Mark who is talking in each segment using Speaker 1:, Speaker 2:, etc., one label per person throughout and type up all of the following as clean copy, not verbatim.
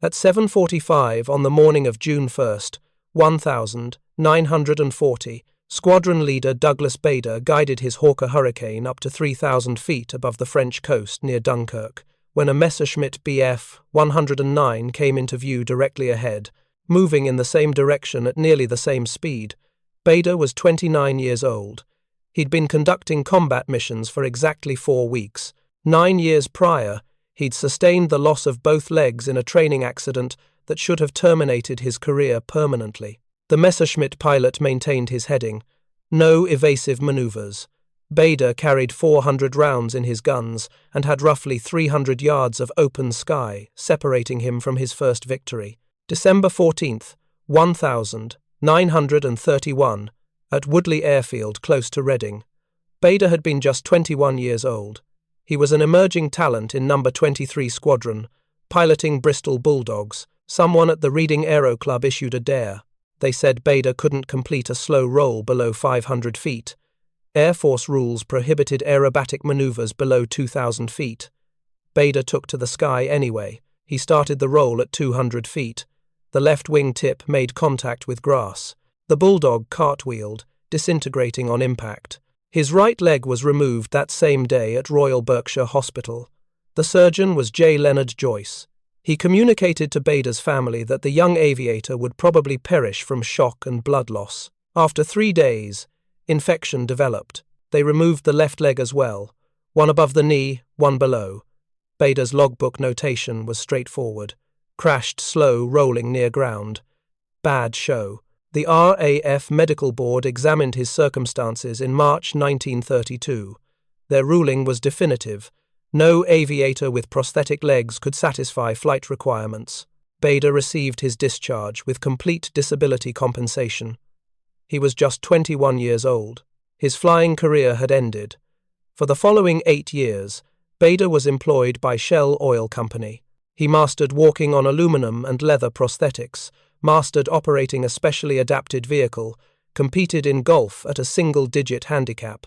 Speaker 1: At 7:45 on the morning of June 1st, 1940, Squadron leader Douglas Bader guided his Hawker Hurricane up to 3,000 feet above the French coast near Dunkirk, when a Messerschmitt Bf 109 came into view directly ahead, moving in the same direction at nearly the same speed. Bader was 29 years old. He'd been conducting combat missions for exactly 4 weeks. 9 years prior, he'd sustained the loss of both legs in a training accident that should have terminated his career permanently. The Messerschmitt pilot maintained his heading. No evasive maneuvers. Bader carried 400 rounds in his guns and had roughly 300 yards of open sky separating him from his first victory. December 14th, 1931, at Woodley Airfield close to Reading. Bader had been just 21 years old. He was an emerging talent in No. 23 Squadron, piloting Bristol Bulldogs. Someone at the Reading Aero Club issued a dare. They said Bader couldn't complete a slow roll below 500 feet. Air Force rules prohibited aerobatic maneuvers below 2,000 feet. Bader took to the sky anyway. He started the roll at 200 feet. The left wing tip made contact with grass. The Bulldog cartwheeled, disintegrating on impact. His right leg was removed that same day at Royal Berkshire Hospital. The surgeon was J. Leonard Joyce. He communicated to Bader's family that the young aviator would probably perish from shock and blood loss. After 3 days, infection developed. They removed the left leg as well, one above the knee, one below. Bader's logbook notation was straightforward. Crashed slow, rolling near ground. Bad show. The RAF Medical Board examined his circumstances in March 1932. Their ruling was definitive. No aviator with prosthetic legs could satisfy flight requirements. Bader received his discharge with complete disability compensation. He was just 21 years old. His flying career had ended. For the following 8 years, Bader was employed by Shell Oil Company. He mastered walking on aluminum and leather prosthetics, mastered operating a specially adapted vehicle, competed in golf at a single-digit handicap.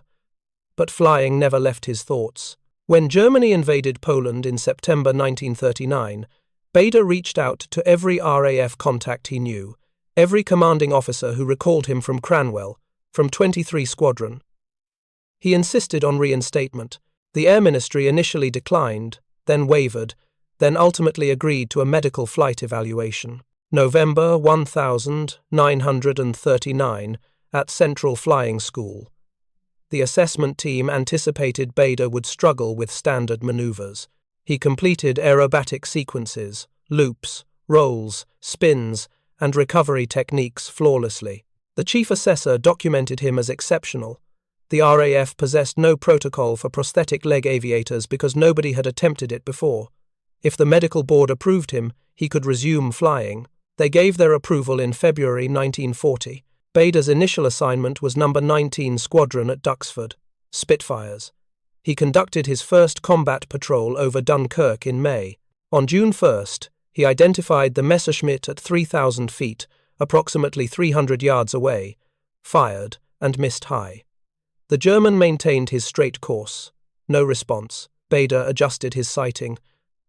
Speaker 1: But flying never left his thoughts. When Germany invaded Poland in September 1939, Bader reached out to every RAF contact he knew, every commanding officer who recalled him from Cranwell, from 23 Squadron. He insisted on reinstatement. The Air Ministry initially declined, then wavered, then ultimately agreed to a medical flight evaluation. November 1939, at Central Flying School. The assessment team anticipated Bader would struggle with standard maneuvers. He completed aerobatic sequences, loops, rolls, spins, and recovery techniques flawlessly. The chief assessor documented him as exceptional. The RAF possessed no protocol for prosthetic leg aviators because nobody had attempted it before. If the medical board approved him, he could resume flying. They gave their approval in February 1940. Bader's initial assignment was No. 19 Squadron at Duxford, Spitfires. He conducted his first combat patrol over Dunkirk in May. On June 1st, he identified the Messerschmitt at 3,000 feet, approximately 300 yards away, fired, and missed high. The German maintained his straight course. No response. Bader adjusted his sighting,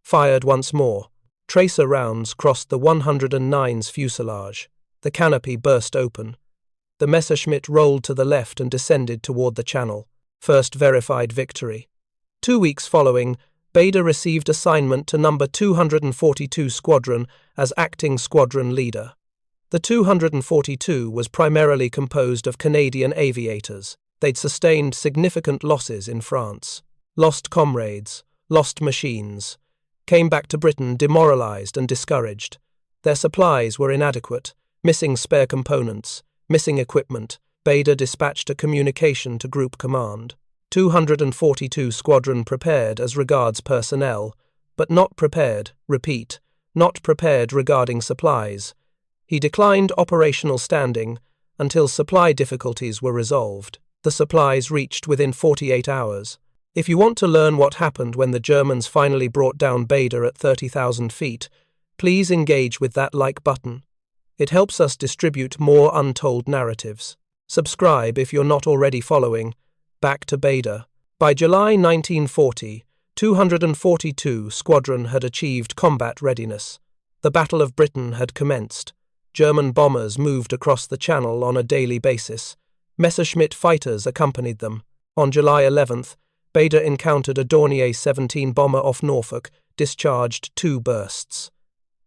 Speaker 1: fired once more. Tracer rounds crossed the 109's fuselage. The canopy burst open. The Messerschmitt rolled to the left and descended toward the channel. First verified victory. 2 weeks following, Bader received assignment to No. 242 Squadron as acting squadron leader. The 242 was primarily composed of Canadian aviators. They'd sustained significant losses in France. Lost comrades, lost machines. Came back to Britain demoralized and discouraged. Their supplies were inadequate, missing spare components, missing equipment. Bader dispatched a communication to Group Command. 242 Squadron prepared as regards personnel, but not prepared, repeat, not prepared regarding supplies. He declined operational standing until supply difficulties were resolved. The supplies reached within 48 hours. If you want to learn what happened when the Germans finally brought down Bader at 30,000 feet, please engage with that like button. It helps us distribute more untold narratives. Subscribe if you're not already following. Back to Bader. By July 1940, 242 Squadron had achieved combat readiness. The Battle of Britain had commenced. German bombers moved across the Channel on a daily basis. Messerschmitt fighters accompanied them. On July 11th, Bader encountered a Dornier 17 bomber off Norfolk, discharged 2 bursts.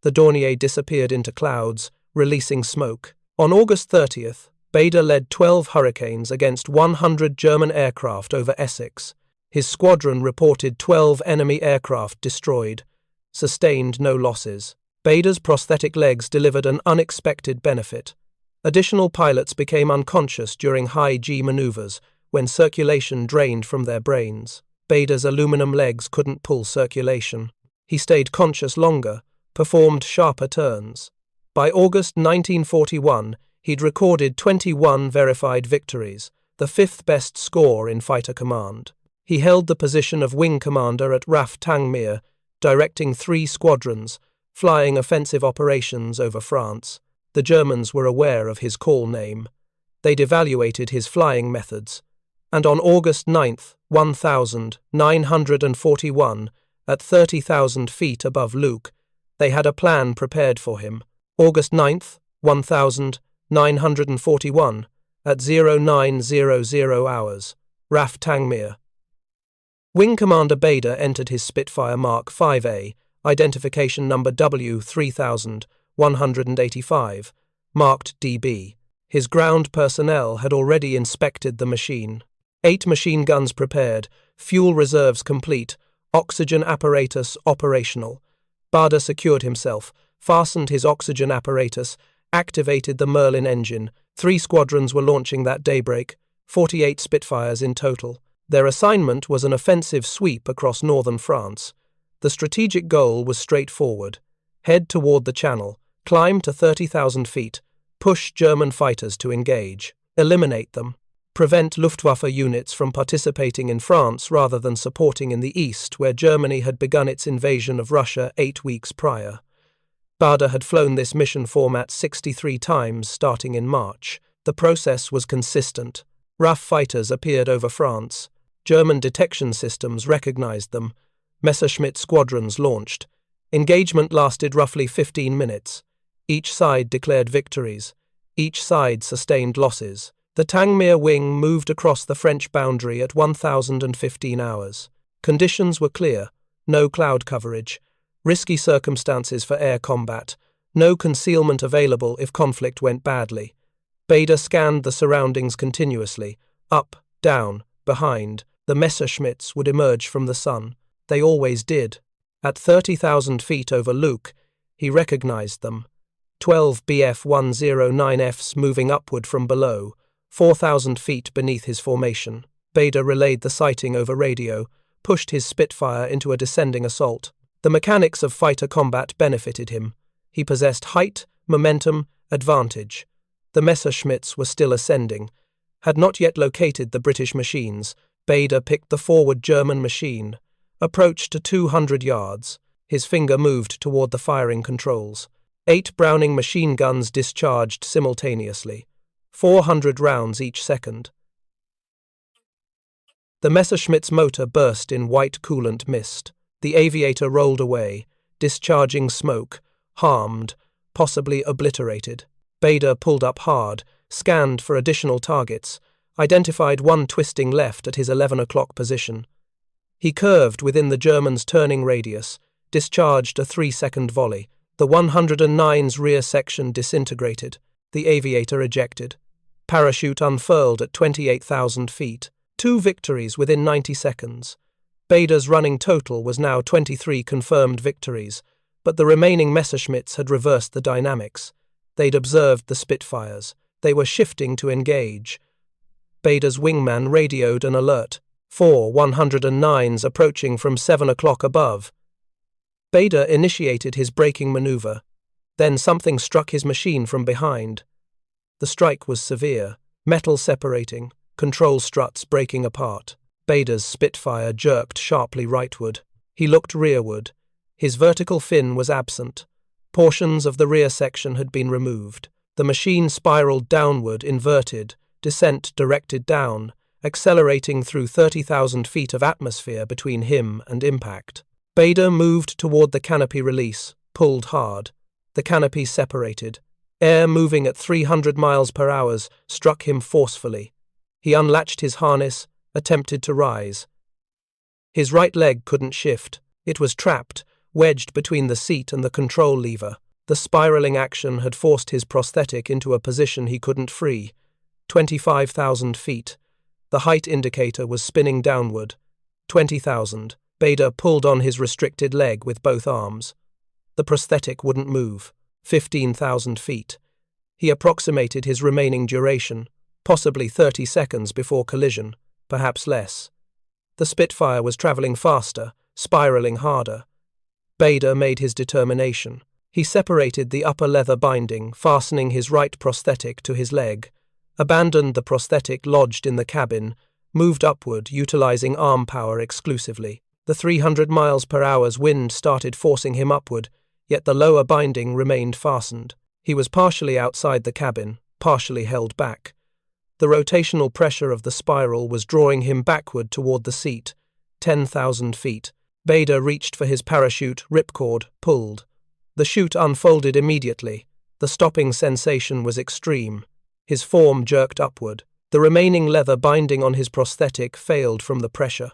Speaker 1: The Dornier disappeared into clouds, releasing smoke. On August 30th, Bader led 12 Hurricanes against 100 German aircraft over Essex. His squadron reported 12 enemy aircraft destroyed, sustained no losses. Bader's prosthetic legs delivered an unexpected benefit. Additional pilots became unconscious during high-G maneuvers when circulation drained from their brains. Bader's aluminum legs couldn't pull circulation. He stayed conscious longer, performed sharper turns. By August 1941, he'd recorded 21 verified victories, the 5th best score in fighter command. He held the position of wing commander at RAF Tangmere, directing 3 squadrons, flying offensive operations over France. The Germans were aware of his call name. They'd evaluated his flying methods. And on August 9th, 1941, at 30,000 feet above Luke, they had a plan prepared for him. August 9th, 1941, at 0900 hours, RAF Tangmere. Wing Commander Bader entered his Spitfire Mark 5A, identification number W3185, marked DB. His ground personnel had already inspected the machine. 8 machine guns prepared, fuel reserves complete, oxygen apparatus operational. Bader secured himself, fastened his oxygen apparatus, activated the Merlin engine. 3 squadrons were launching that daybreak, 48 Spitfires in total. Their assignment was an offensive sweep across northern France. The strategic goal was straightforward. Head toward the Channel, climb to 30,000 feet, push German fighters to engage, eliminate them, prevent Luftwaffe units from participating in France rather than supporting in the east where Germany had begun its invasion of Russia 8 weeks prior. Bader had flown this mission format 63 times starting in March. The process was consistent. RAF fighters appeared over France. German detection systems recognized them. Messerschmitt squadrons launched. Engagement lasted roughly 15 minutes. Each side declared victories. Each side sustained losses. The Tangmere wing moved across the French boundary at 1015 hours. Conditions were clear. No cloud coverage. Risky circumstances for air combat. No concealment available if conflict went badly. Bader scanned the surroundings continuously. Up, down, behind. The Messerschmitts would emerge from the sun. They always did. At 30,000 feet over Luke, he recognized them. 12 Bf-109Fs moving upward from below, 4,000 feet beneath his formation. Bader relayed the sighting over radio, pushed his Spitfire into a descending assault. The mechanics of fighter combat benefited him. He possessed height, momentum, advantage. The Messerschmitts were still ascending, had not yet located the British machines. Bader picked the forward German machine, approached to 200 yards. His finger moved toward the firing controls. 8 Browning machine guns discharged simultaneously, 400 rounds each second. The Messerschmitt's motor burst in white coolant mist. The Aviator rolled away, discharging smoke, harmed, possibly obliterated. Bader pulled up hard, scanned for additional targets, identified one twisting left at his 11 o'clock position. He curved within the German's turning radius, discharged a 3-second volley. The 109's rear section disintegrated. The Aviator ejected. Parachute unfurled at 28,000 feet. 2 victories within 90 seconds. Bader's running total was now 23 confirmed victories, but the remaining Messerschmitts had reversed the dynamics. They'd observed the Spitfires. They were shifting to engage. Bader's wingman radioed an alert. 4 109s approaching from 7 o'clock above. Bader initiated his braking maneuver. Then something struck his machine from behind. The strike was severe, metal separating, control struts breaking apart. Bader's Spitfire jerked sharply rightward. He looked rearward. His vertical fin was absent. Portions of the rear section had been removed. The machine spiraled downward, inverted, descent directed down, accelerating through 30,000 feet of atmosphere between him and impact. Bader moved toward the canopy release, pulled hard. The canopy separated. Air moving at 300 miles per hour struck him forcefully. He unlatched his harness, attempted to rise. His right leg couldn't shift. It was trapped, wedged between the seat and the control lever. The spiraling action had forced his prosthetic into a position he couldn't free. 25,000 feet. The height indicator was spinning downward. 20,000. Bader pulled on his restricted leg with both arms. The prosthetic wouldn't move. 15,000 feet. He approximated his remaining duration, possibly 30 seconds before collision, perhaps less. The Spitfire was traveling faster, spiraling harder. Bader made his determination. He separated the upper leather binding, fastening his right prosthetic to his leg, abandoned the prosthetic lodged in the cabin, moved upward, utilizing arm power exclusively. The 300 miles per hour wind started forcing him upward, yet the lower binding remained fastened. He was partially outside the cabin, partially held back. The rotational pressure of the spiral was drawing him backward toward the seat. 10,000 feet. Bader reached for his parachute, ripcord, pulled. The chute unfolded immediately. The stopping sensation was extreme. His form jerked upward. The remaining leather binding on his prosthetic failed from the pressure.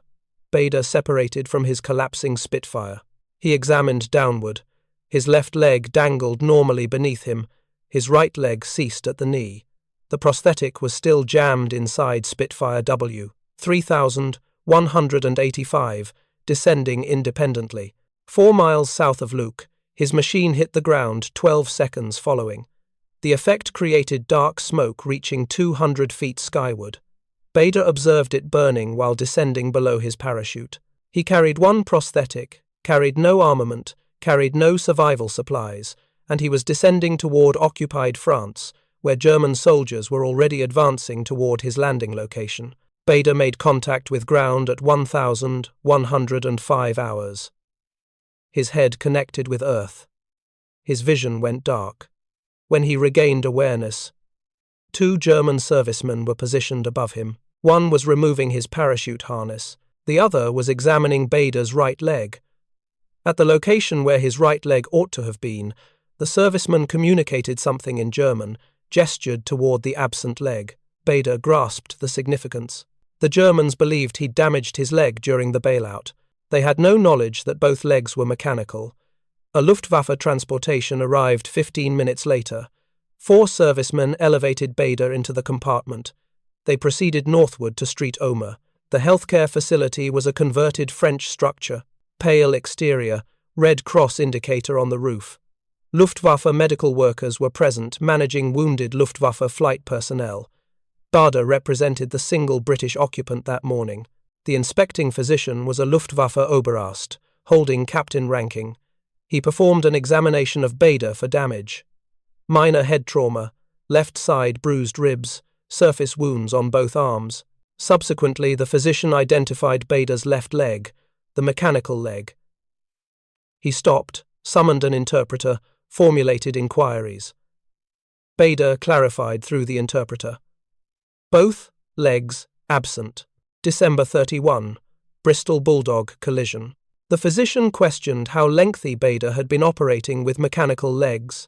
Speaker 1: Bader separated from his collapsing Spitfire. He examined downward. His left leg dangled normally beneath him. His right leg ceased at the knee. The prosthetic was still jammed inside Spitfire W. 3,185, descending independently. 4 miles south of Luke, his machine hit the ground 12 seconds following. The effect created dark smoke reaching 200 feet skyward. Bader observed it burning while descending below his parachute. He carried one prosthetic, carried no armament, carried no survival supplies, and he was descending toward occupied France, where German soldiers were already advancing toward his landing location. Bader made contact with ground at 1,105 hours. His head connected with Earth. His vision went dark. When he regained awareness, 2 German servicemen were positioned above him. One was removing his parachute harness. The other was examining Bader's right leg. At the location where his right leg ought to have been, the serviceman communicated something in German, gestured toward the absent leg. Bader grasped the significance. The Germans believed he'd damaged his leg during the bailout. They had no knowledge that both legs were mechanical. A Luftwaffe transportation arrived 15 minutes later. 4 servicemen elevated Bader into the compartment. They proceeded northward to Street Omer. The healthcare facility was a converted French structure. Pale exterior, Red Cross indicator on the roof. Luftwaffe medical workers were present, managing wounded Luftwaffe flight personnel. Bader represented the single British occupant that morning. The inspecting physician was a Luftwaffe Oberarzt, holding captain ranking. He performed an examination of Bader for damage. Minor head trauma, left side bruised ribs, surface wounds on both arms. Subsequently, the physician identified Bader's left leg, the mechanical leg. He stopped, summoned an interpreter, formulated inquiries. Bader clarified through the interpreter. Both legs absent. December 31, Bristol Bulldog collision. The physician questioned how lengthy Bader had been operating with mechanical legs.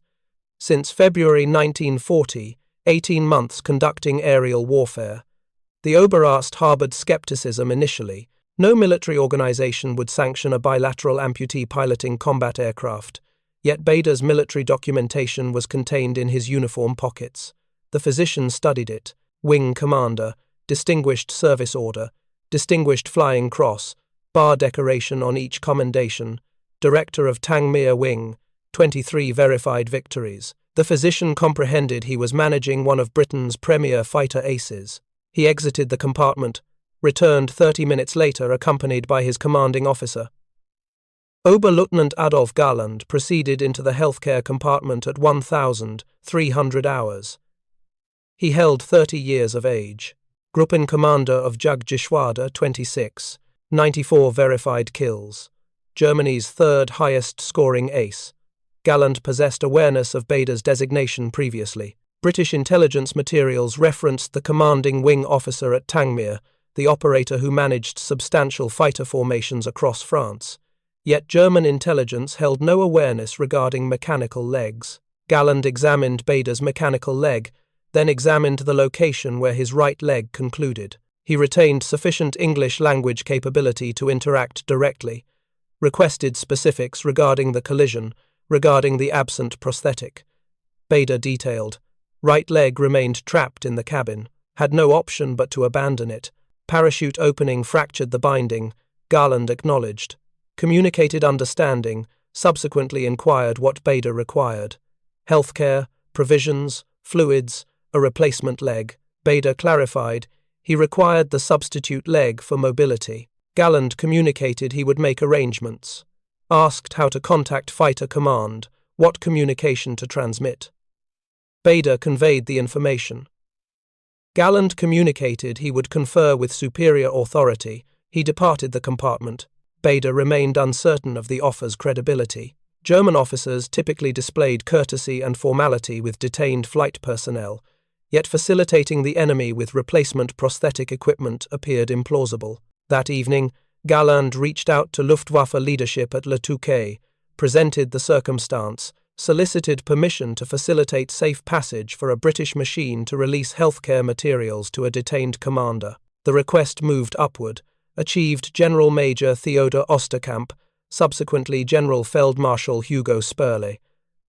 Speaker 1: Since February 1940, 18 months conducting aerial warfare. The Oberarzt harbored skepticism initially. No military organization would sanction a bilateral amputee piloting combat aircraft, yet Bader's military documentation was contained in his uniform pockets. The physician studied it. Wing Commander, Distinguished Service Order, Distinguished Flying Cross, bar decoration on each commendation, Director of Tangmere Wing, 23 verified victories. The physician comprehended he was managing one of Britain's premier fighter aces. He exited the compartment, returned 30 minutes later accompanied by his commanding officer. Oberleutnant Adolf Galland proceeded into the healthcare compartment at 1,300 hours. He held 30 years of age. Gruppencommander of Jagdgeschwader 26, 94 verified kills. Germany's third highest scoring ace. Galland possessed awareness of Bader's designation previously. British intelligence materials referenced the commanding wing officer at Tangmere, the operator who managed substantial fighter formations across France. Yet German intelligence held no awareness regarding mechanical legs. Galland examined Bader's mechanical leg, then examined the location where his right leg concluded. He retained sufficient English language capability to interact directly, requested specifics regarding the collision, regarding the absent prosthetic. Bader detailed. Right leg remained trapped in the cabin, had no option but to abandon it. Parachute opening fractured the binding, Galland acknowledged. Communicated understanding, subsequently inquired what Bader required. Healthcare, provisions, fluids, a replacement leg. Bader clarified he required the substitute leg for mobility. Galland communicated he would make arrangements. Asked how to contact fighter command, what communication to transmit. Bader conveyed the information. Galland communicated he would confer with superior authority. He departed the compartment. Bader remained uncertain of the offer's credibility. German officers typically displayed courtesy and formality with detained flight personnel, yet facilitating the enemy with replacement prosthetic equipment appeared implausible. That evening, Galland reached out to Luftwaffe leadership at Le Touquet, presented the circumstance, solicited permission to facilitate safe passage for a British machine to release healthcare materials to a detained commander. The request moved upward, achieved General Major Theodor Osterkamp, subsequently General Feldmarschall Hugo Sperle.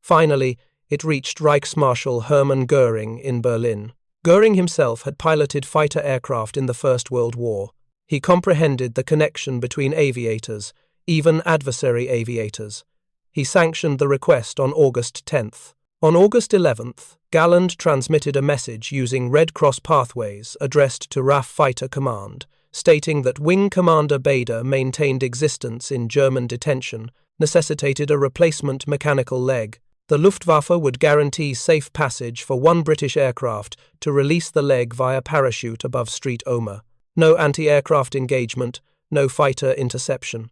Speaker 1: Finally, it reached Reichsmarschall Hermann Göring in Berlin. Göring himself had piloted fighter aircraft in the First World War. He comprehended the connection between aviators, even adversary aviators. He sanctioned the request on August 10th. On August 11th, Galland transmitted a message using Red Cross pathways addressed to RAF Fighter Command, stating that Wing Commander Bader maintained existence in German detention, necessitated a replacement mechanical leg. The Luftwaffe would guarantee safe passage for one British aircraft to release the leg via parachute above Street Omer. No anti-aircraft engagement, no fighter interception.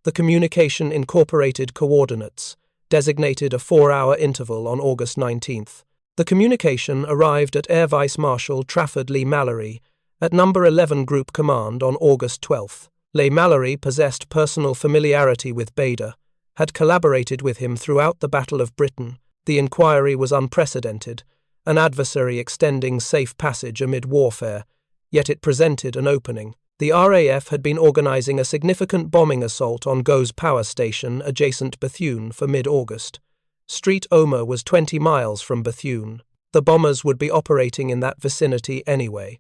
Speaker 1: The communication incorporated coordinates, designated a 4-hour interval on August 19th. The communication arrived at Air Vice Marshal Trafford Leigh-Mallory at No. 11 Group Command on August 12th. Leigh-Mallory possessed personal familiarity with Bader, had collaborated with him throughout the Battle of Britain. The inquiry was unprecedented, an adversary extending safe passage amid warfare, yet it presented an opening. The RAF had been organising a significant bombing assault on Gauze Power Station adjacent Bethune for mid-August. Street Omer was 20 miles from Bethune. The bombers would be operating in that vicinity anyway.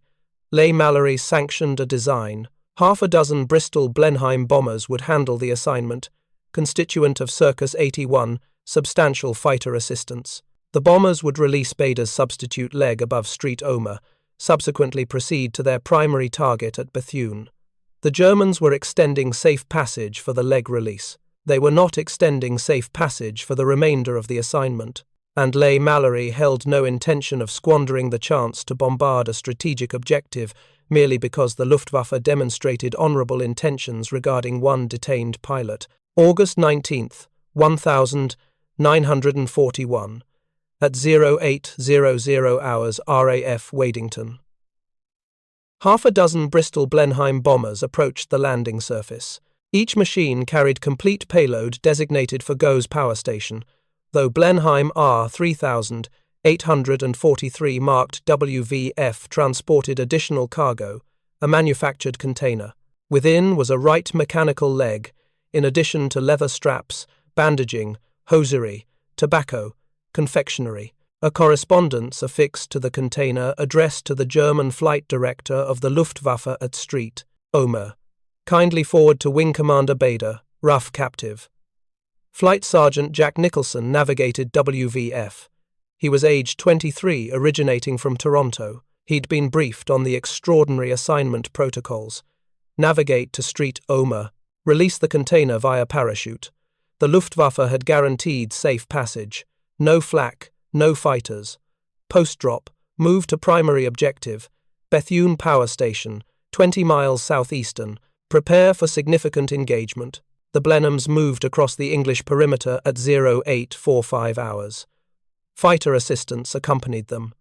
Speaker 1: Leigh-Mallory sanctioned a design. Half a dozen Bristol Blenheim bombers would handle the assignment, constituent of Circus 81, substantial fighter assistance. The bombers would release Bader's substitute leg above Street Omer, subsequently proceed to their primary target at Bethune. The Germans were extending safe passage for the leg release. They were not extending safe passage for the remainder of the assignment, and Leigh-Mallory held no intention of squandering the chance to bombard a strategic objective merely because the Luftwaffe demonstrated honourable intentions regarding one detained pilot. August 19th, 1941, at 0800 hours RAF Wadington. Half a dozen Bristol Blenheim bombers approached the landing surface. Each machine carried complete payload designated for Gauze Power Station, though Blenheim R3843 marked WVF transported additional cargo, a manufactured container. Within was a right mechanical leg, in addition to leather straps, bandaging, hosiery, tobacco, confectionery. A correspondence affixed to the container addressed to the German flight director of the Luftwaffe at Street Omer. Kindly forward to Wing Commander Bader, RAF captive. Flight Sergeant Jack Nicholson navigated WVF. He was aged 23, originating from Toronto. He'd been briefed on the extraordinary assignment protocols. Navigate to Street Omer. Release the container via parachute. The Luftwaffe had guaranteed safe passage. No flak, no fighters. Post-drop, move to primary objective. Bethune Power Station, 20 miles southeastern. Prepare for significant engagement. The Blenheims moved across the English perimeter at 0845 hours. Fighter assistance accompanied them.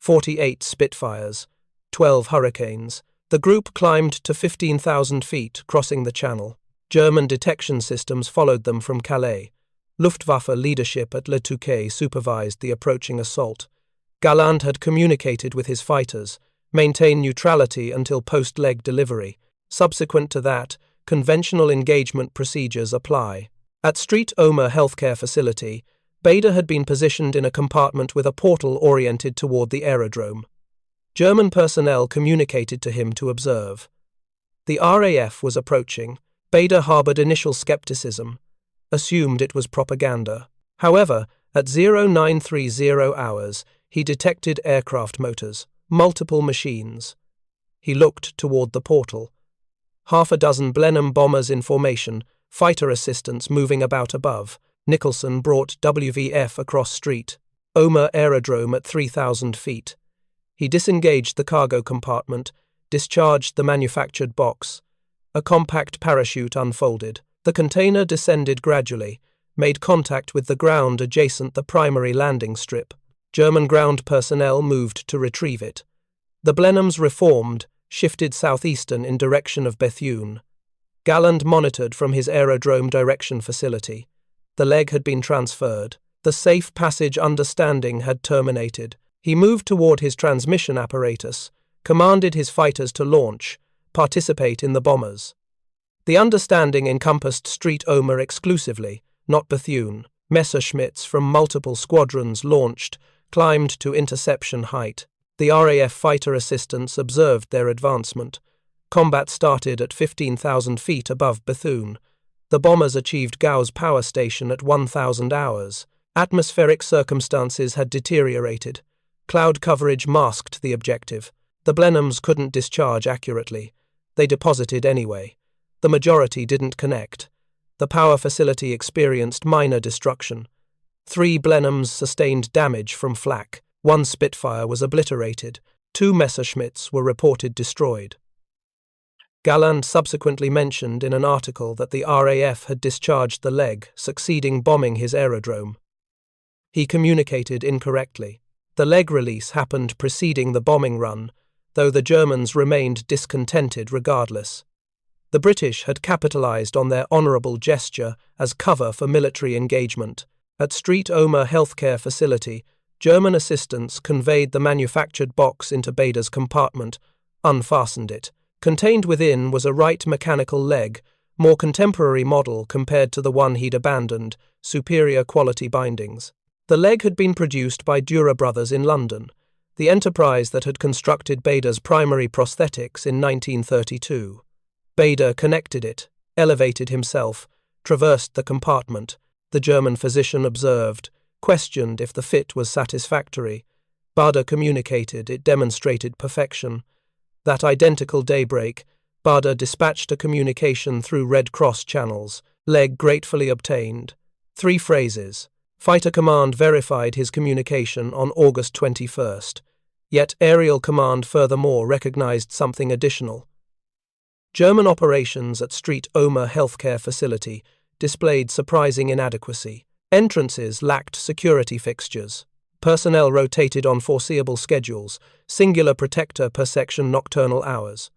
Speaker 1: 48 Spitfires, 12 Hurricanes. The group climbed to 15,000 feet, crossing the channel. German detection systems followed them from Calais. Luftwaffe leadership at Le Touquet supervised the approaching assault. Galland had communicated with his fighters, maintained neutrality until post-leg delivery. Subsequent to that, conventional engagement procedures apply. At Street Omer healthcare facility, Bader had been positioned in a compartment with a portal oriented toward the aerodrome. German personnel communicated to him to observe. The RAF was approaching. Bader harbored initial skepticism, assumed it was propaganda. However, at 0930 hours, he detected aircraft motors, multiple machines. He looked toward the portal. Half a dozen Blenheim bombers in formation, fighter assistants moving about above. Nicholson brought WVF across Street Omer Aerodrome at 3,000 feet. He disengaged the cargo compartment, discharged the manufactured box. A compact parachute unfolded. The container descended gradually, made contact with the ground adjacent the primary landing strip. German ground personnel moved to retrieve it. The Blenheims reformed, shifted southeastern in direction of Bethune. Galland monitored from his aerodrome direction facility. The leg had been transferred. The safe passage understanding had terminated. He moved toward his transmission apparatus, commanded his fighters to launch, participate in the bombers. The understanding encompassed Street Omer exclusively, not Bethune. Messerschmitts from multiple squadrons launched, climbed to interception height. The RAF fighter assistants observed their advancement. Combat started at 15,000 feet above Bethune. The bombers achieved Gauss power station at 1,000 hours. Atmospheric circumstances had deteriorated. Cloud coverage masked the objective. The Blenheims couldn't discharge accurately. They deposited anyway. The majority didn't connect. The power facility experienced minor destruction. 3 Blenheims sustained damage from flak. 1 Spitfire was obliterated. 2 Messerschmitts were reported destroyed. Galland subsequently mentioned in an article that the RAF had discharged the leg, succeeding bombing his aerodrome. He communicated incorrectly. The leg release happened preceding the bombing run, though the Germans remained discontented regardless. The British had capitalized on their honorable gesture as cover for military engagement. At Street Omer healthcare facility, German assistants conveyed the manufactured box into Bader's compartment, unfastened it. Contained within was a right mechanical leg, more contemporary model compared to the one he'd abandoned, superior quality bindings. The leg had been produced by Dura Brothers in London, the enterprise that had constructed Bader's primary prosthetics in 1932. Bader connected it, elevated himself, traversed the compartment. The German physician observed, questioned if the fit was satisfactory. Bader communicated it demonstrated perfection. That identical daybreak, Bader dispatched a communication through Red Cross channels, leg gratefully obtained. 3 phrases. Fighter Command verified his communication on August 21st, yet Aerial Command furthermore recognized something additional. German operations at Street Omer healthcare facility displayed surprising inadequacy. Entrances lacked security fixtures. Personnel rotated on foreseeable schedules, singular protector per section nocturnal hours.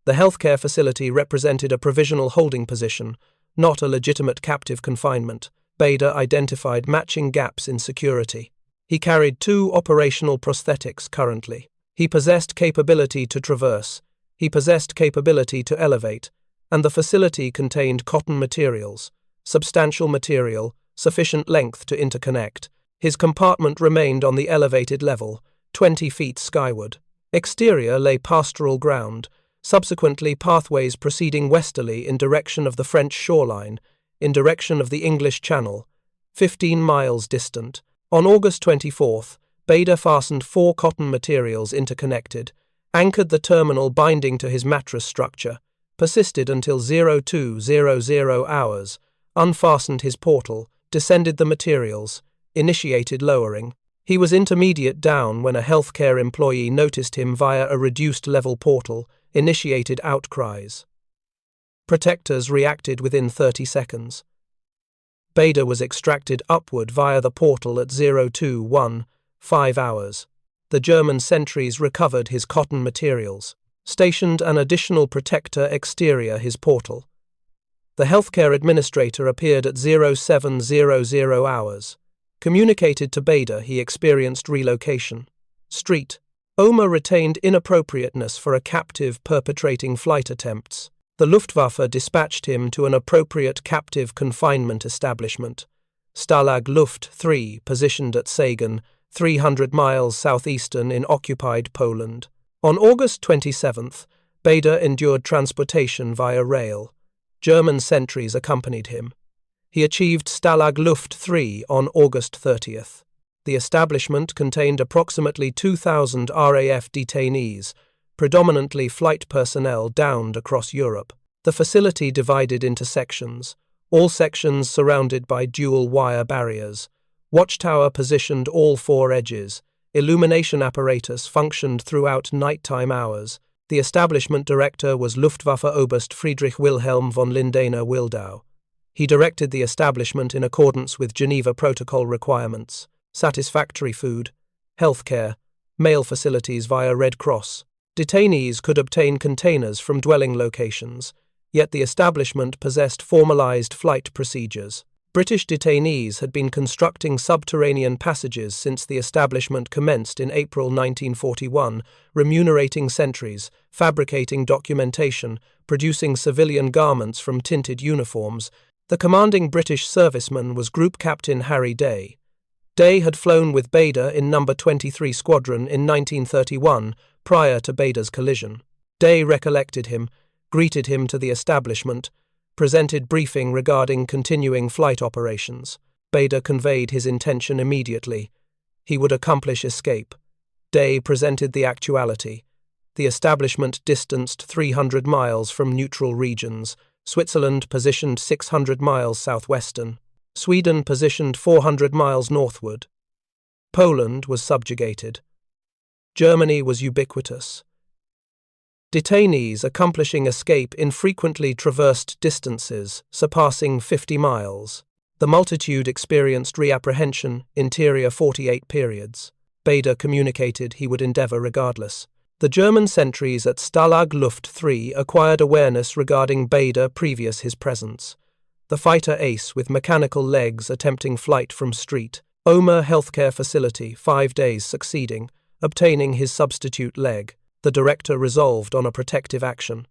Speaker 1: The healthcare facility represented a provisional holding position, not a legitimate captive confinement. Bader identified matching gaps in security. He carried 2 operational prosthetics currently. He possessed capability to traverse. He possessed capability to elevate, and the facility contained cotton materials, substantial material, sufficient length to interconnect. His compartment remained on the elevated level, 20 feet skyward. Exterior lay pastoral ground, subsequently pathways proceeding westerly in direction of the French shoreline, in direction of the English Channel, 15 miles distant. On August 24th, Bader fastened 4 cotton materials interconnected, anchored the terminal binding to his mattress structure, persisted until 0200 hours, unfastened his portal, descended the materials, initiated lowering. He was intermediate down when a healthcare employee noticed him via a reduced-level portal, initiated outcries. Protectors reacted within 30 seconds. Bader was extracted upward via the portal at 0215 hours. The German sentries recovered his cotton materials, stationed an additional protector exterior his portal. The healthcare administrator appeared at 0700 hours. Communicated to Bader he experienced relocation. Street. Omer retained inappropriateness for a captive perpetrating flight attempts. The Luftwaffe dispatched him to an appropriate captive confinement establishment. Stalag Luft 3, positioned at Sagan, 300 miles southeastern in occupied Poland. On August 27th, Bader endured transportation via rail. German sentries accompanied him. He achieved Stalag Luft 3 on August 30th. The establishment contained approximately 2,000 RAF detainees, predominantly flight personnel downed across Europe. The facility divided into sections, all sections surrounded by dual wire barriers. Watchtower positioned all four edges. Illumination apparatus functioned throughout nighttime hours. The establishment director was Luftwaffe Oberst Friedrich Wilhelm von Lindener-Wildau. He directed the establishment in accordance with Geneva Protocol requirements: satisfactory food, healthcare, mail facilities via Red Cross. Detainees could obtain containers from dwelling locations, yet the establishment possessed formalized flight procedures. British detainees had been constructing subterranean passages since the establishment commenced in April 1941, remunerating sentries, fabricating documentation, producing civilian garments from tinted uniforms. The commanding British serviceman was Group Captain Harry Day. Day had flown with Bader in No. 23 Squadron in 1931, prior to Bader's collision. Day recollected him, greeted him to the establishment, presented briefing regarding continuing flight operations. Bader conveyed his intention immediately. He would accomplish escape. Day presented the actuality. The establishment distanced 300 miles from neutral regions. Switzerland positioned 600 miles southwestern. Sweden positioned 400 miles northward. Poland was subjugated. Germany was ubiquitous. Detainees accomplishing escape in frequently traversed distances, surpassing 50 miles. The multitude experienced reapprehension, interior 48 periods. Bader communicated he would endeavour regardless. The German sentries at Stalag Luft 3 acquired awareness regarding Bader previous his presence. The fighter ace with mechanical legs attempting flight from street. Omer healthcare facility, 5 days succeeding, obtaining his substitute leg. The director resolved on a protective action.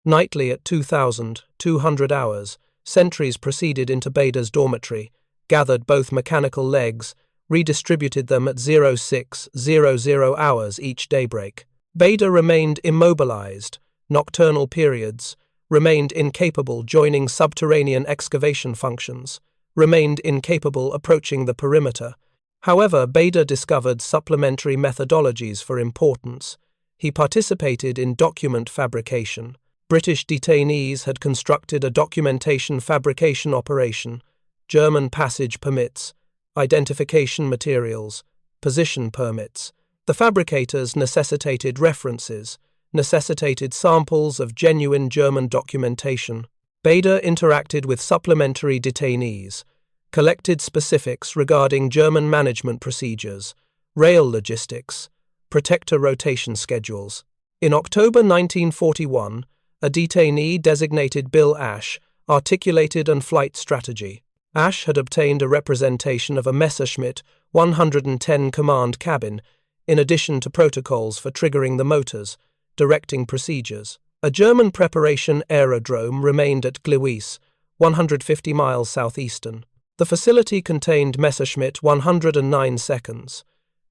Speaker 1: Nightly at 2,200 hours, sentries proceeded into Bader's dormitory, gathered both mechanical legs, redistributed them at 0600 hours each daybreak. Bader remained immobilized, nocturnal periods, remained incapable joining subterranean excavation functions, remained incapable approaching the perimeter. However, Bader discovered supplementary methodologies for importance. He participated in document fabrication. British detainees had constructed a documentation fabrication operation, German passage permits, identification materials, position permits. The fabricators necessitated references, necessitated samples of genuine German documentation. Bader interacted with supplementary detainees, collected specifics regarding German management procedures, rail logistics, protector rotation schedules. In October 1941, a detainee designated Bill Ash articulated a flight strategy. Ash had obtained a representation of a Messerschmitt 110 command cabin, in addition to protocols for triggering the motors, directing procedures. A German preparation aerodrome remained at Gliwice, 150 miles southeastern. The facility contained Messerschmitt 109 seconds.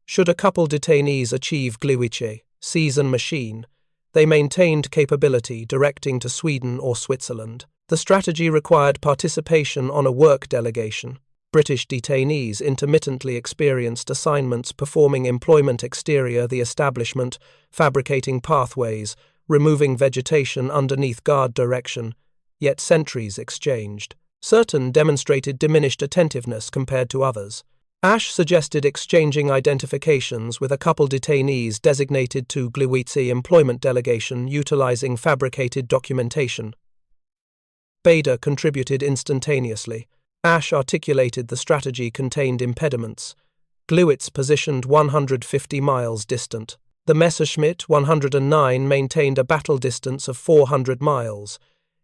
Speaker 1: Should a couple detainees achieve Gliwice, season machine, they maintained capability directing to Sweden or Switzerland. The strategy required participation on a work delegation. British detainees intermittently experienced assignments performing employment exterior the establishment, fabricating pathways, removing vegetation underneath guard direction, yet sentries exchanged. Certain demonstrated diminished attentiveness compared to others. Ash suggested exchanging identifications with a couple detainees designated to Gliwice employment delegation utilizing fabricated documentation. Bader contributed instantaneously. Ash articulated the strategy contained impediments. Gliwice positioned 150 miles distant. The Messerschmitt 109 maintained a battle distance of 400 miles.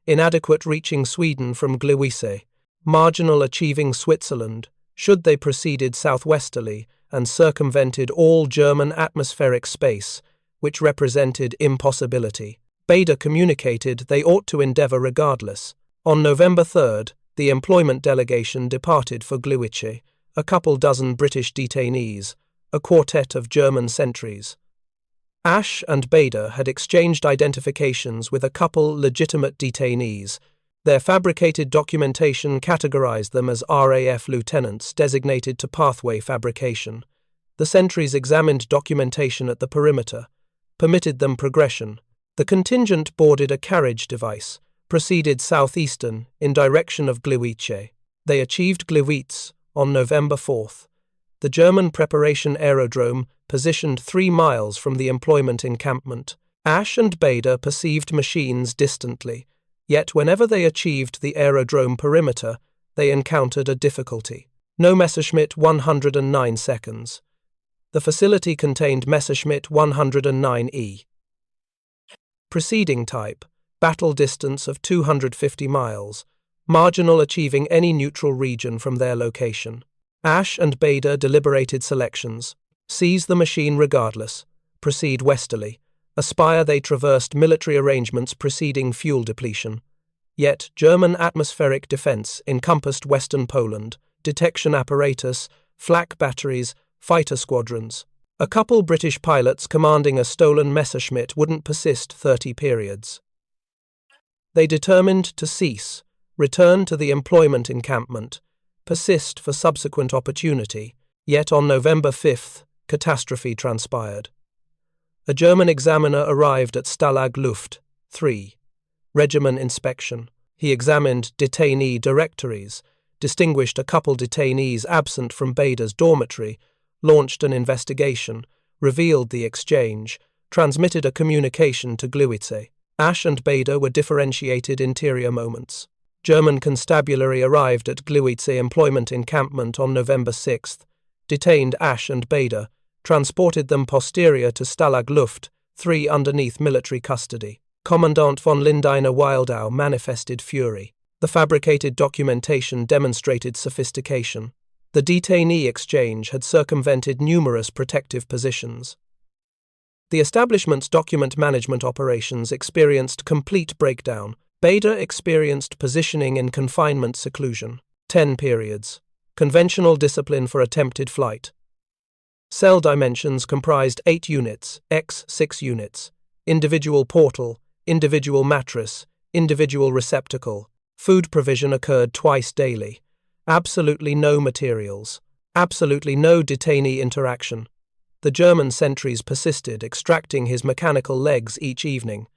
Speaker 1: inadequate reaching Sweden from Gliwice, marginal achieving Switzerland, should they proceeded southwesterly and circumvented all German atmospheric space, which represented impossibility. Bader communicated they ought to endeavour regardless. On November 3rd, the employment delegation departed for Gliwice, a couple dozen British detainees, a quartet of German sentries. Ash and Bader had exchanged identifications with a couple legitimate detainees. Their fabricated documentation categorized them as RAF lieutenants designated to pathway fabrication. The sentries examined documentation at the perimeter, permitted them progression. The contingent boarded a carriage device, proceeded southeastern in direction of Gliwice. They achieved Gliwice on November 4th. The German preparation aerodrome positioned 3 miles from the employment encampment. Ash and Bader perceived machines distantly, yet whenever they achieved the aerodrome perimeter, they encountered a difficulty. No Messerschmitt 109 seconds. The facility contained Messerschmitt 109E. Preceding type, battle distance of 250 miles, marginal achieving any neutral region from their location. Ash and Bader deliberated selections. Seize the machine regardless. Proceed westerly. Aspire they traversed military arrangements preceding fuel depletion. Yet German atmospheric defense encompassed western Poland, detection apparatus, flak batteries, fighter squadrons. A couple British pilots commanding a stolen Messerschmitt wouldn't persist 30 periods. They determined to cease, return to the employment encampment, persist for subsequent opportunity, yet on November 5th, catastrophe transpired. A German examiner arrived at Stalag Luft 3. Regimen inspection. He examined detainee directories, distinguished a couple detainees absent from Bader's dormitory, launched an investigation, revealed the exchange, transmitted a communication to Gliwice. Ash and Bader were differentiated interior moments. German constabulary arrived at Gliwice employment encampment on November 6th, detained Ash and Bader, transported them posterior to Stalag Luft 3 underneath military custody. Commandant von Lindeiner Wildau manifested fury. The fabricated documentation demonstrated sophistication. The detainee exchange had circumvented numerous protective positions. The establishment's document management operations experienced complete breakdown. Bader experienced positioning in confinement seclusion. 10 periods. Conventional discipline for attempted flight. Cell dimensions comprised 8 units, x 6 units. Individual portal, individual mattress, individual receptacle. Food provision occurred twice daily. Absolutely no materials. Absolutely no detainee interaction. The German sentries persisted, extracting his mechanical legs each evening.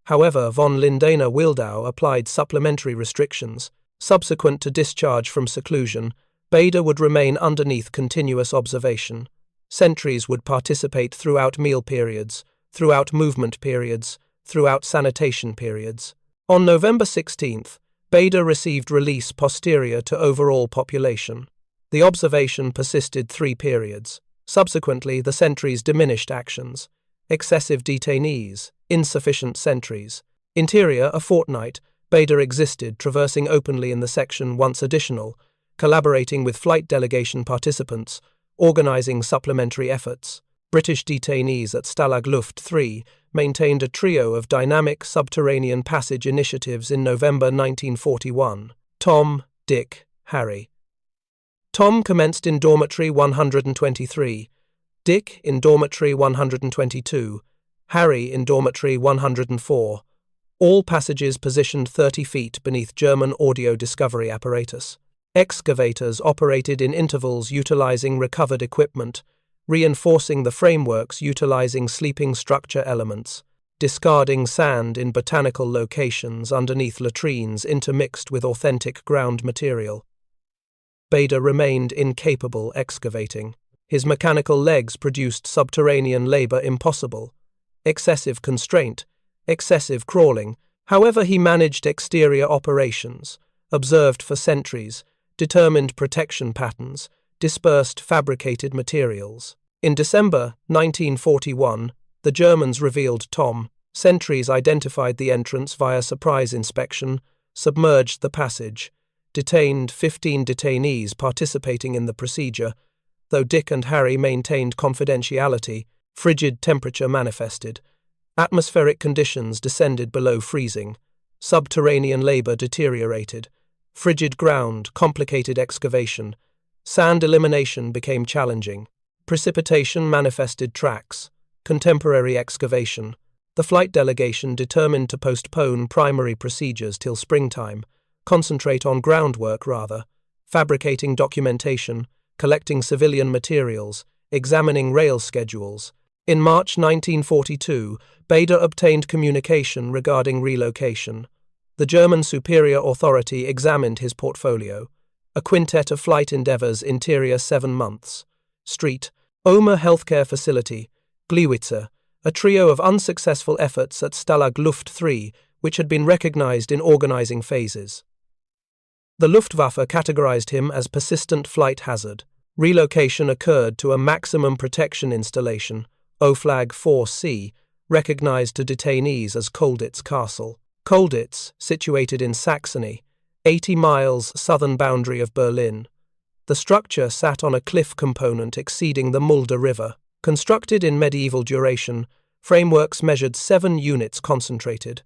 Speaker 1: However, von Lindeiner Wildau applied supplementary restrictions. Subsequent to discharge from seclusion, Bader would remain underneath continuous observation. Sentries would participate throughout meal periods, throughout movement periods, throughout sanitation periods. On November 16th, Bader received release posterior to overall population. The observation persisted 3 periods. Subsequently, the sentries diminished actions. Excessive detainees, insufficient sentries. Interior, a fortnight, Bader existed, traversing openly in the section once additional, collaborating with flight delegation participants, organizing supplementary efforts. British detainees at Stalag Luft 3 maintained a trio of dynamic subterranean passage initiatives in November 1941. Tom, Dick, Harry. Tom commenced in dormitory 123, Dick in dormitory 122, Harry in dormitory 104, all passages positioned 30 feet beneath German audio discovery apparatus. Excavators operated in intervals utilizing recovered equipment, reinforcing the frameworks utilizing sleeping structure elements, discarding sand in botanical locations underneath latrines intermixed with authentic ground material. Bader remained incapable excavating. His mechanical legs produced subterranean labor impossible. Excessive constraint, excessive crawling. However, he managed exterior operations, observed for sentries, determined protection patterns, dispersed fabricated materials. In December 1941, the Germans revealed Tom, Sentries identified the entrance via surprise inspection, submerged the passage, detained 15 detainees participating in the procedure. Though Dick and Harry maintained confidentiality, frigid temperature manifested. Atmospheric conditions descended below freezing. Subterranean labor deteriorated. Frigid ground, complicated excavation. Sand elimination became challenging. Precipitation manifested tracks. Contemporary excavation. The flight delegation determined to postpone primary procedures till springtime, concentrate on groundwork rather, fabricating documentation, collecting civilian materials, examining rail schedules. In March 1942, Bader obtained communication regarding relocation. The German superior authority examined his portfolio. A quintet of flight endeavors, interior 7 months. Street, Omer Healthcare Facility, Gliwice, a trio of unsuccessful efforts at Stalag Luft 3, which had been recognized in organizing phases. The Luftwaffe categorized him as persistent flight hazard. Relocation occurred to a maximum protection installation, OFLAG 4C, recognized to detainees as Colditz Castle. Colditz, situated in Saxony, 80 miles southern boundary of Berlin. The structure sat on a cliff component exceeding the Mulde River. Constructed in medieval duration, frameworks measured 7 units concentrated.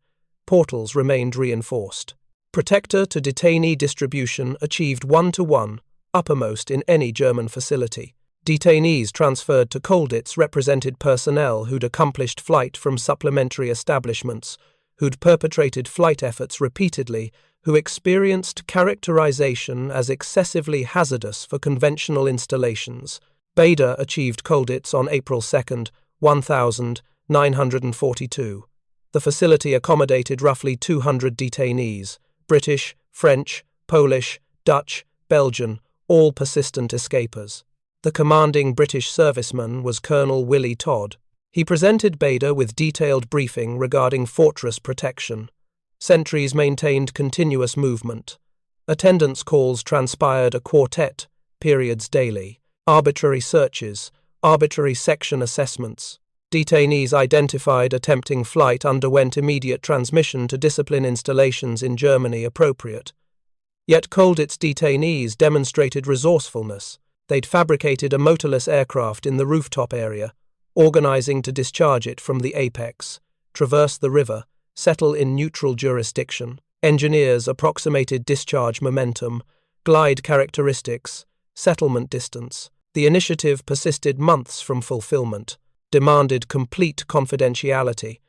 Speaker 1: Portals remained reinforced. Protector to detainee distribution achieved 1-to-1, uppermost in any German facility. Detainees transferred to Colditz represented personnel who'd accomplished flight from supplementary establishments, who'd perpetrated flight efforts repeatedly, who experienced characterization as excessively hazardous for conventional installations. Bader achieved Colditz on April 2, 1942. The facility accommodated roughly 200 detainees, British, French, Polish, Dutch, Belgian, all persistent escapers. The commanding British serviceman was Colonel Willie Todd. He presented Bader with detailed briefing regarding fortress protection. Sentries maintained continuous movement. Attendance calls transpired a quartet, periods daily. Arbitrary searches, arbitrary section assessments. Detainees identified attempting flight underwent immediate transmission to discipline installations in Germany appropriate. Yet Colditz detainees demonstrated resourcefulness. They'd fabricated a motorless aircraft in the rooftop area, organizing to discharge it from the apex, traverse the river, settle in neutral jurisdiction. Engineers approximated discharge momentum, glide characteristics, settlement distance. The initiative persisted months from fulfillment, demanded complete confidentiality.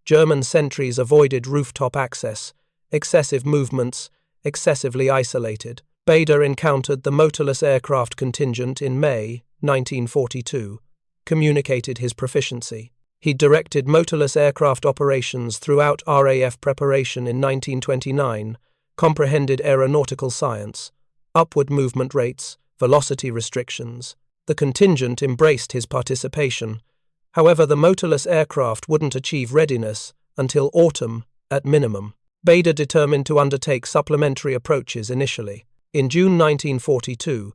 Speaker 1: German sentries avoided rooftop access, excessive movements, excessively isolated. Bader encountered the motorless aircraft contingent in May 1942, communicated his proficiency. He directed motorless aircraft operations throughout RAF preparation in 1929, comprehended aeronautical science, upward movement rates, velocity restrictions. The contingent embraced his participation. However, the motorless aircraft wouldn't achieve readiness until autumn, at minimum. Bader determined to undertake supplementary approaches initially. In June 1942,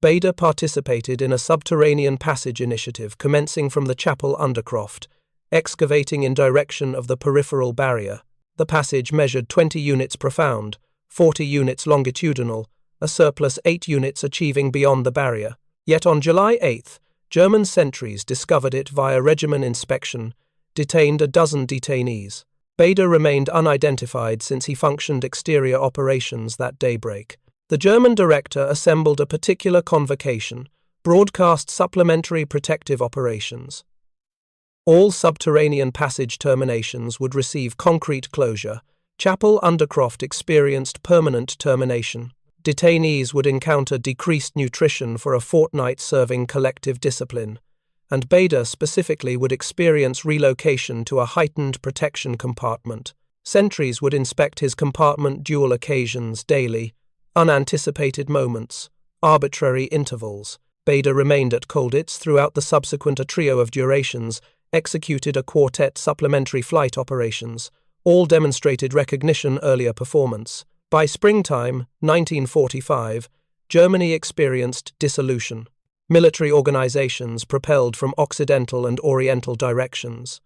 Speaker 1: Bader participated in a subterranean passage initiative commencing from the chapel undercroft, excavating in direction of the peripheral barrier. The passage measured 20 units profound, 40 units longitudinal, a surplus 8 units achieving beyond the barrier. Yet on July 8, German sentries discovered it via regimen inspection, detained a dozen detainees. Bader remained unidentified since he functioned exterior operations that daybreak. The German director assembled a particular convocation, broadcast supplementary protective operations. All subterranean passage terminations would receive concrete closure. Chapel Undercroft experienced permanent termination. Detainees would encounter decreased nutrition for a fortnight serving collective discipline, and Bader specifically would experience relocation to a heightened protection compartment. Sentries would inspect his compartment dual occasions daily, unanticipated moments, arbitrary intervals. Bader remained at Colditz throughout the subsequent trio of durations, executed a quartet supplementary flight operations. All demonstrated recognition earlier performance. By springtime 1945, Germany experienced dissolution. Military organizations propelled from Occidental and Oriental directions.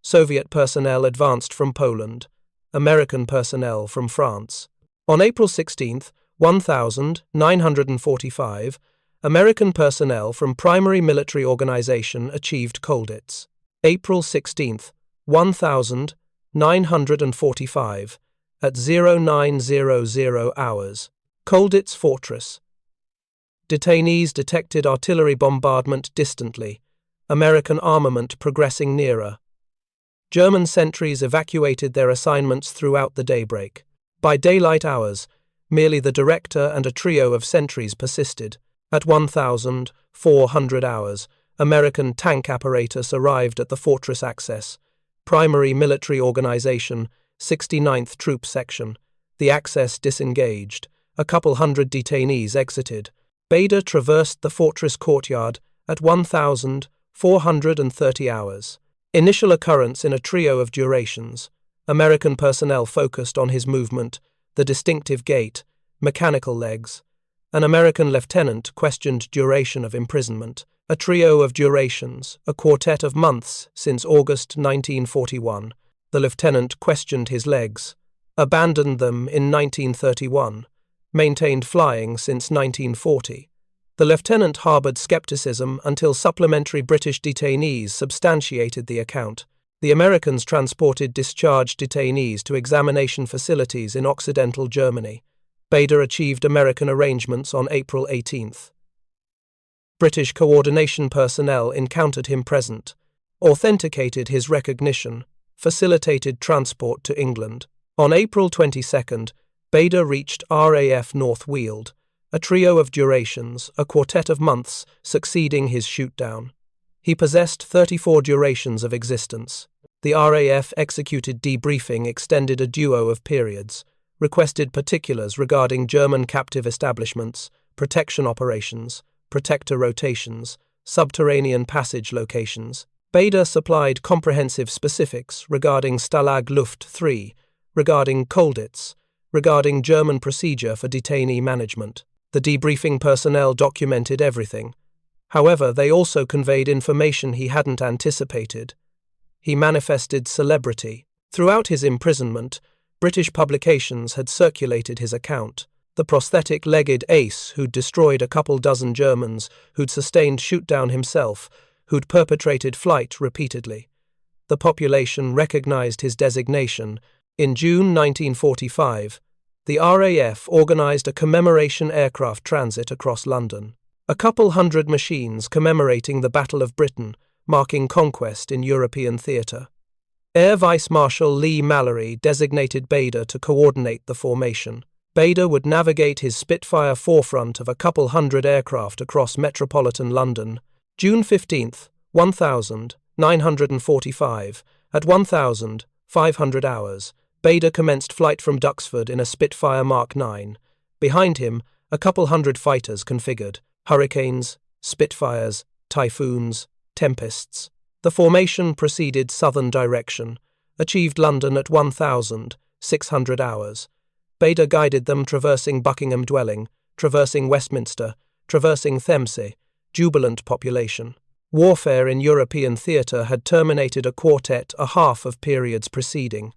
Speaker 1: Soviet personnel advanced from Poland, American personnel from France. On April 16, 1945, American personnel from Primary Military Organization achieved Colditz. April 16, 1945, at 0900 hours. Colditz Fortress. Detainees detected artillery bombardment distantly, American armament progressing nearer. German sentries evacuated their assignments throughout the daybreak. By daylight hours, merely the director and a trio of sentries persisted. At 1400 hours, American tank apparatus arrived at the fortress access. Primary Military Organization, 69th Troop Section. The access disengaged. A couple hundred detainees exited. Bader traversed the fortress courtyard at 1430 hours. Initial occurrence in a trio of durations. American personnel focused on his movement, the distinctive gait, mechanical legs. An American lieutenant questioned duration of imprisonment. A trio of durations, a quartet of months since August 1941. The lieutenant questioned his legs, abandoned them in 1931, maintained flying since 1940. The lieutenant harbored skepticism until supplementary British detainees substantiated the account. The Americans transported discharged detainees to examination facilities in Occidental Germany. Bader achieved American arrangements on April 18th. British coordination personnel encountered him present, authenticated his recognition, facilitated transport to England. On April 22nd, Bader reached RAF North Weald, a trio of durations, a quartet of months succeeding his shoot-down. He possessed 34 durations of existence. The RAF executed debriefing extended a duo of periods, requested particulars regarding German captive establishments, protection operations, protector rotations, subterranean passage locations. Bader supplied comprehensive specifics regarding Stalag Luft 3, regarding Colditz, regarding German procedure for detainee management. The debriefing personnel documented everything. However, they also conveyed information he hadn't anticipated. He manifested celebrity. Throughout his imprisonment, British publications had circulated his account. The prosthetic-legged ace who'd destroyed a couple dozen Germans, who'd sustained shoot-down himself, who'd perpetrated flight repeatedly. The population recognized his designation. In June 1945, the RAF organized a commemoration aircraft transit across London. A couple hundred machines commemorating the Battle of Britain, marking conquest in European theatre. Air Vice Marshal Lee Mallory designated Bader to coordinate the formation. Bader would navigate his Spitfire forefront of a couple hundred aircraft across metropolitan London. June 15th, 1945, at 1500 hours, Bader commenced flight from Duxford in a Spitfire Mark 9. Behind him, a couple hundred fighters configured. Hurricanes, Spitfires, Typhoons, Tempests. The formation proceeded southern direction, achieved London at 1600 hours. Bader guided them traversing Buckingham Dwelling, traversing Westminster, traversing Thamesay, jubilant population. Warfare in European theatre had terminated a quartet a half of periods preceding.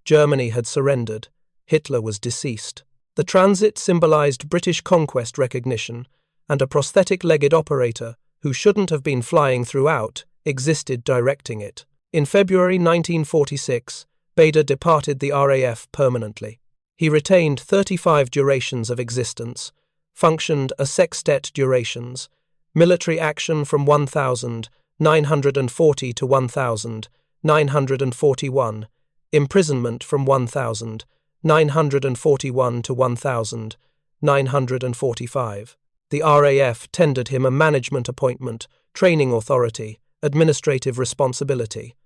Speaker 1: Germany had surrendered. Hitler was deceased. The transit symbolized British conquest recognition, and a prosthetic-legged operator, who shouldn't have been flying throughout, existed directing it. In February 1946, Bader departed the RAF permanently. He retained 35 durations of existence, functioned a sextet durations, military action from 1940 to 1941, imprisonment from 1941 to 1945. The RAF tendered him a management appointment, training authority, administrative responsibility.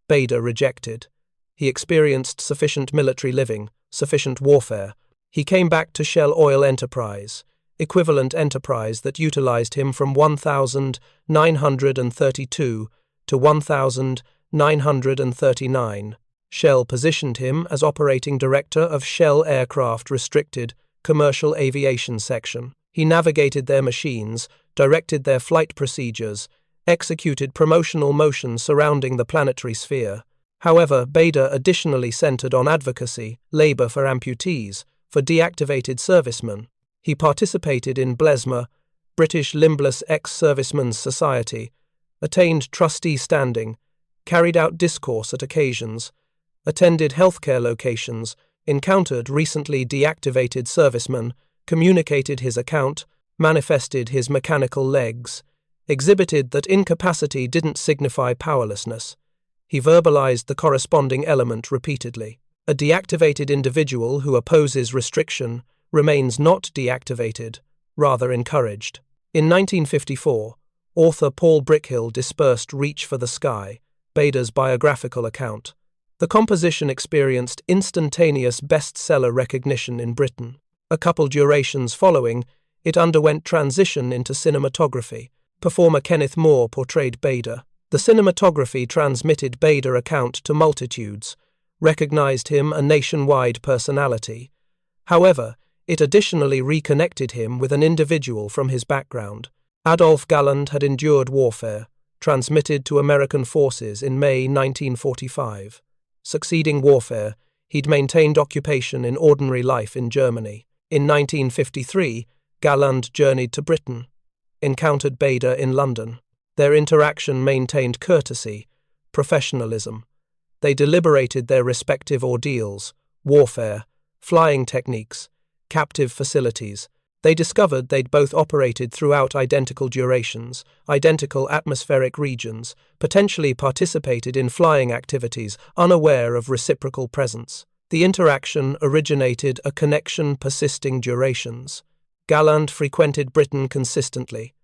Speaker 1: Bader rejected. He experienced sufficient military living, sufficient warfare. He came back to Shell Oil Enterprise, equivalent enterprise that utilized him from 1932 to 1939. Shell positioned him as operating director of Shell Aircraft Restricted Commercial Aviation Section. He navigated their machines, directed their flight procedures, executed promotional motions surrounding the planetary sphere. However, Bader additionally centered on advocacy, labor for amputees, for deactivated servicemen. He participated in BLESMA, British Limbless Ex-Servicemen's Society, attained trustee standing, carried out discourse at occasions, attended healthcare locations, encountered recently deactivated servicemen, communicated his account, manifested his mechanical legs, exhibited that incapacity didn't signify powerlessness. He verbalized the corresponding element repeatedly. A deactivated individual who opposes restriction remains not deactivated, rather encouraged. In 1954, author Paul Brickhill dispersed Reach for the Sky, Bader's biographical account. The composition experienced instantaneous bestseller recognition in Britain. A couple durations following, it underwent transition into cinematography. Performer Kenneth Moore portrayed Bader. The cinematography transmitted Bader account to multitudes, recognized him a nationwide personality. However, it additionally reconnected him with an individual from his background. Adolf Galland had endured warfare, transmitted to American forces in May 1945. Succeeding warfare, he'd maintained occupation in ordinary life in Germany. In 1953, Galland journeyed to Britain, encountered Bader in London. Their interaction maintained courtesy, professionalism. They deliberated their respective ordeals, warfare, flying techniques, captive facilities. They discovered they'd both operated throughout identical durations, identical atmospheric regions, potentially participated in flying activities, unaware of reciprocal presence. The interaction originated a connection persisting durations. Galland frequented Britain consistently.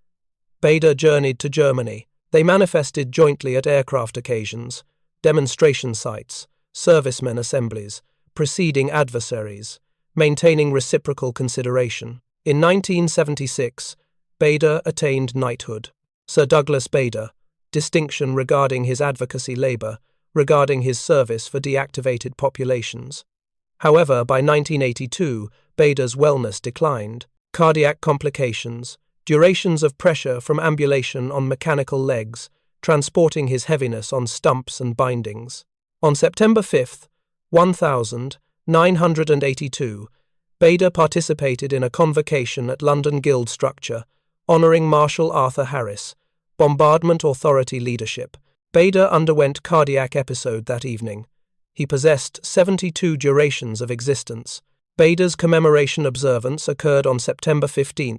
Speaker 1: Bader journeyed to Germany. They manifested jointly at aircraft occasions, demonstration sites, servicemen assemblies, preceding adversaries, maintaining reciprocal consideration. In 1976, Bader attained knighthood. Sir Douglas Bader, distinction regarding his advocacy labor, regarding his service for deactivated populations. However, by 1982, Bader's wellness declined. Cardiac complications, durations of pressure from ambulation on mechanical legs, transporting his heaviness on stumps and bindings. On September 5, 1982, Bader participated in a convocation at London Guild Structure, honouring Marshal Arthur Harris, Bombardment Authority leadership. Bader underwent cardiac episode that evening. He possessed 72 durations of existence. Bader's commemoration observance occurred on September 15,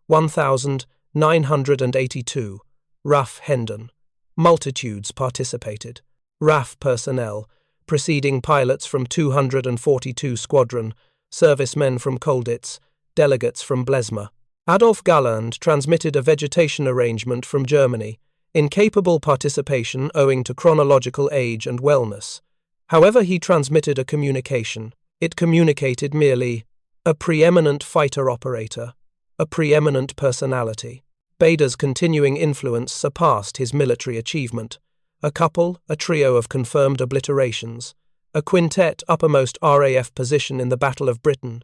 Speaker 1: 1982. RAF Hendon. Multitudes participated. RAF personnel, preceding pilots from 242 Squadron, servicemen from Colditz, delegates from BLESMA. Adolf Galland transmitted a vegetation arrangement from Germany, incapable participation owing to chronological age and wellness. However, he transmitted a communication. It communicated merely a preeminent fighter operator, a preeminent personality. Bader's continuing influence surpassed his military achievement. A trio of confirmed obliterations, a quintet uppermost RAF position in the Battle of Britain,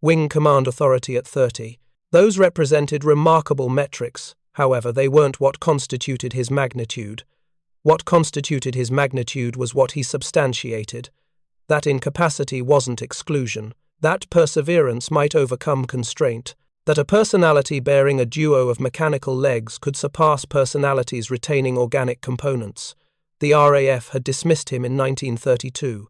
Speaker 1: Wing Command Authority at 30. Those represented remarkable metrics, however they weren't what constituted his magnitude. What constituted his magnitude was what he substantiated. That incapacity wasn't exclusion. That perseverance might overcome constraint. That a personality bearing a duo of mechanical legs could surpass personalities retaining organic components. The RAF had dismissed him in 1932.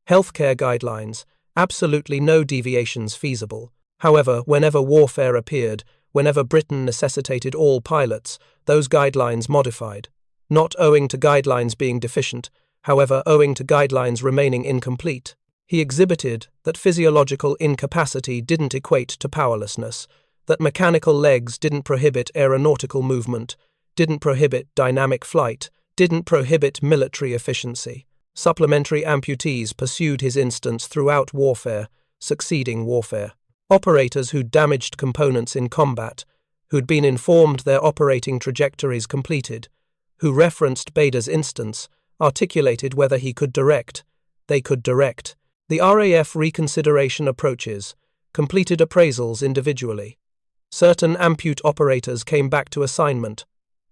Speaker 1: Healthcare guidelines, absolutely no deviations feasible. However, whenever warfare appeared, whenever Britain necessitated all pilots, those guidelines modified. Not owing to guidelines being deficient, however owing to guidelines remaining incomplete. He exhibited that physiological incapacity didn't equate to powerlessness, that mechanical legs didn't prohibit aeronautical movement, didn't prohibit dynamic flight, didn't prohibit military efficiency. Supplementary amputees pursued his instance throughout warfare, succeeding warfare. Operators who'd damaged components in combat, who'd been informed their operating trajectories completed, who referenced Bader's instance, articulated whether he could direct. They could direct. The RAF reconsideration approaches, completed appraisals individually. Certain ampute operators came back to assignment.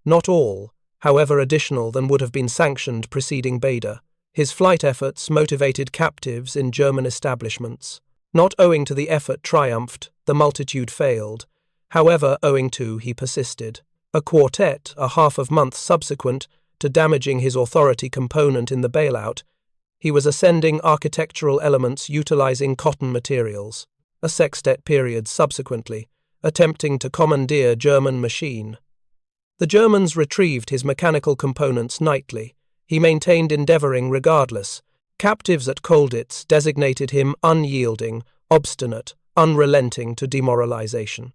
Speaker 1: Not all, however additional than would have been sanctioned preceding Bader. His flight efforts motivated captives in German establishments. Not owing to the effort triumphed, the multitude failed. However, owing to he persisted. A quartet, a half of month subsequent to damaging his authority component in the bailout, he was ascending architectural elements utilizing cotton materials. A sextet period subsequently, attempting to commandeer German machine. The Germans retrieved his mechanical components nightly. He maintained endeavoring regardless. Captives at Colditz designated him unyielding, obstinate, unrelenting to demoralization.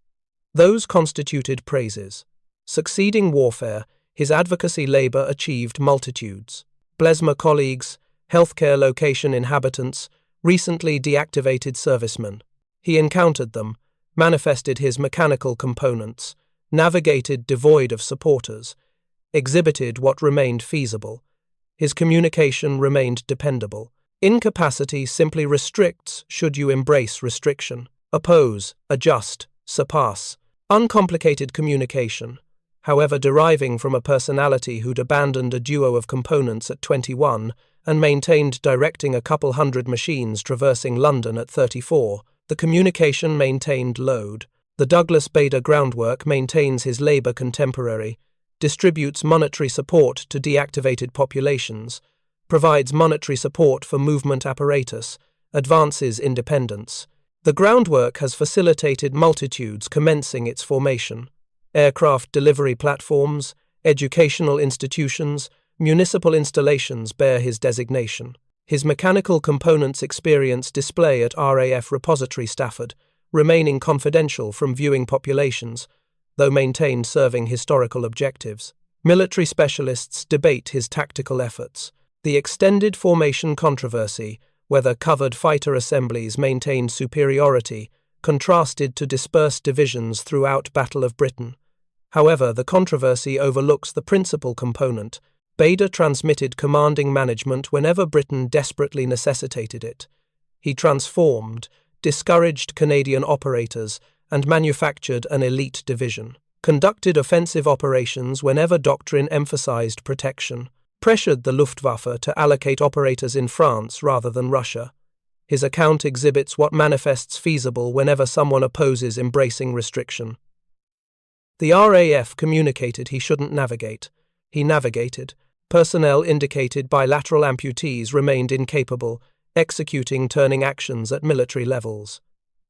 Speaker 1: Those constituted praises. Succeeding warfare, his advocacy labor achieved multitudes. Blesma colleagues, healthcare location inhabitants, recently deactivated servicemen. He encountered them, manifested his mechanical components, navigated devoid of supporters, exhibited what remained feasible. His communication remained dependable. Incapacity simply restricts should you embrace restriction. Oppose, adjust, surpass. Uncomplicated communication, however, deriving from a personality who'd abandoned a duo of components at 21 and maintained directing a couple hundred machines traversing London at 34, the communication maintained load. The Douglas Bader groundwork maintains his labor contemporary, distributes monetary support to deactivated populations, provides monetary support for movement apparatus, advances independence. The groundwork has facilitated multitudes commencing its formation. Aircraft delivery platforms, educational institutions, municipal installations bear his designation. His mechanical components experience display at RAF Repository Stafford, remaining confidential from viewing populations, though maintained serving historical objectives. Military specialists debate his tactical efforts. The extended formation controversy, whether covered fighter assemblies maintained superiority, contrasted to dispersed divisions throughout Battle of Britain. However, the controversy overlooks the principal component. Bader transmitted commanding management whenever Britain desperately necessitated it. He transformed, discouraged Canadian operators, and manufactured an elite division. Conducted offensive operations whenever doctrine emphasized protection. Pressured the Luftwaffe to allocate operators in France rather than Russia. His account exhibits what manifests feasible whenever someone opposes embracing restriction. The RAF communicated he shouldn't navigate. He navigated. Personnel indicated bilateral amputees remained incapable, executing turning actions at military levels.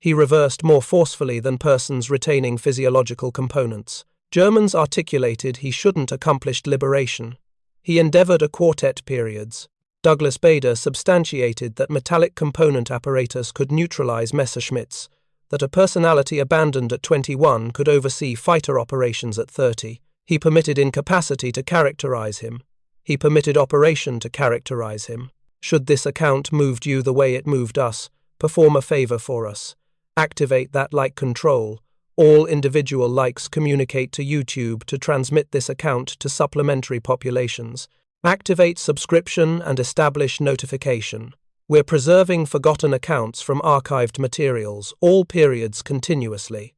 Speaker 1: He reversed more forcefully than persons retaining physiological components. Germans articulated he shouldn't accomplished liberation. He endeavored a quartet periods. Douglas Bader substantiated that metallic component apparatus could neutralize Messerschmitts, that a personality abandoned at 21 could oversee fighter operations at 30. He permitted incapacity to characterize him. He permitted operation to characterize him. Should this account moved you the way it moved us, perform a favor for us. Activate that like control. All individual likes communicate to YouTube to transmit this account to supplementary populations. Activate subscription and establish notification. We're preserving forgotten accounts from archived materials, all periods continuously.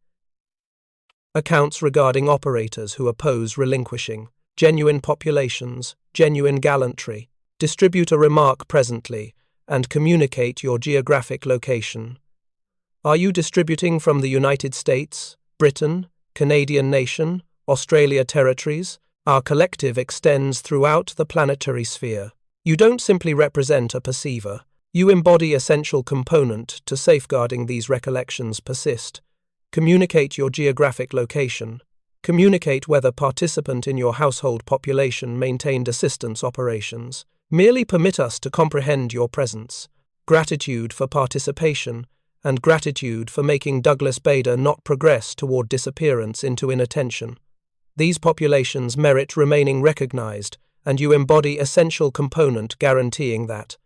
Speaker 1: Accounts regarding operators who oppose relinquishing. Genuine populations, genuine gallantry. Distribute a remark presently and communicate your geographic location. Are you distributing from the United States, Britain, Canadian nation, Australia territories? Our collective extends throughout the planetary sphere. You don't simply represent a perceiver. You embody essential component to safeguarding these recollections persist. Communicate your geographic location. Communicate whether participant in your household population maintained assistance operations. Merely permit us to comprehend your presence. Gratitude for participation, and gratitude for making Douglas Bader not progress toward disappearance into inattention. These populations merit remaining recognized, and you embody essential component guaranteeing that.